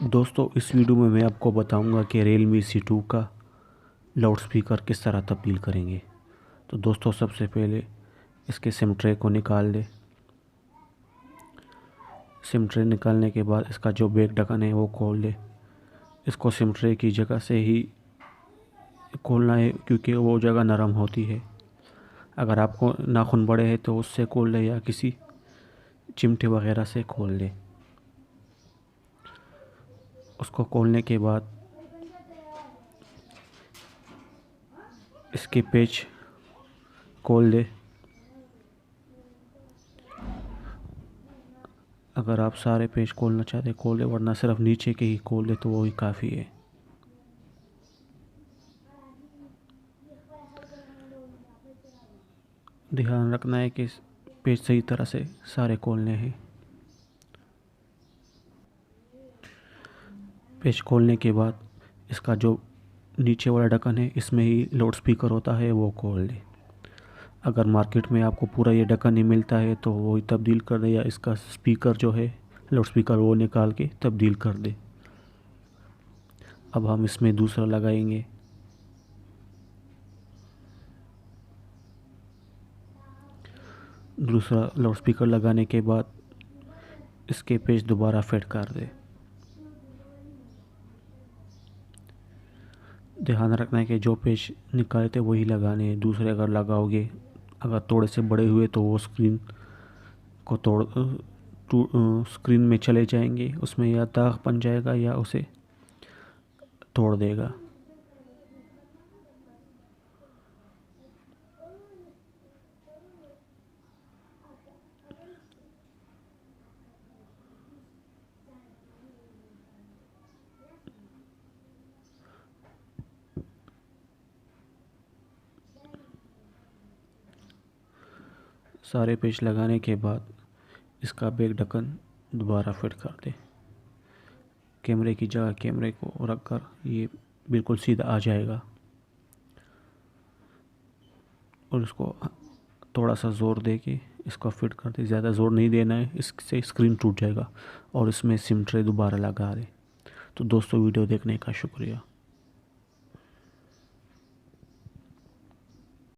दोस्तों इस वीडियो में मैं आपको बताऊंगा कि Realme C2 का लाउड स्पीकर किस तरह तब्दील करेंगे। तो दोस्तों सबसे पहले इसके सिम ट्रे को निकाल लें। सिम ट्रे निकालने के बाद इसका जो बैक ढक्कन है वो खोल लें। इसको सिम ट्रे की जगह से ही खोलना है क्योंकि वो जगह नरम होती है। अगर आपको नाखून बड़े हैं तो उससे खोल लें या किसी चिमटे वगैरह से खोल लें। उसको खोलने के बाद इसके पेच खोल दे। अगर आप सारे पेच खोलना चाहते खोल दे, वरना सिर्फ नीचे के ही खोल दे तो वही काफ़ी है। ध्यान रखना है कि पेच सही तरह से सारे खोलने हैं। पेच खोलने के बाद इसका जो नीचे वाला ढक्कन है इसमें ही लाउड स्पीकर होता है वो खोल दे। अगर मार्केट में आपको पूरा ये ढक्कन नहीं मिलता है तो वो तब्दील कर दे, या इसका स्पीकर जो है लाउड स्पीकर वो निकाल के तब्दील कर दे। अब हम इसमें दूसरा लगाएंगे। दूसरा लाउड स्पीकर लगाने के बाद इसके पेच दोबारा फिट कर दे। ध्यान रखना है कि जो पेच निकाले थे वही लगाने हैं, दूसरे अगर लगाओगे अगर थोड़े से बड़े हुए तो वो स्क्रीन को स्क्रीन में चले जाएंगे, उसमें या दाग बन जाएगा या उसे तोड़ देगा। सारे पेच लगाने के बाद इसका बैक ढक्कन दोबारा फिट कर दे। कैमरे की जगह कैमरे को रखकर ये बिल्कुल सीधा आ जाएगा। और इसको थोड़ा सा ज़ोर दे के इसको फिट कर दे, ज़्यादा ज़ोर नहीं देना है, इससे स्क्रीन टूट जाएगा। और इसमें सिम ट्रे दोबारा लगा दे। तो दोस्तों वीडियो देखने का शुक्रिया।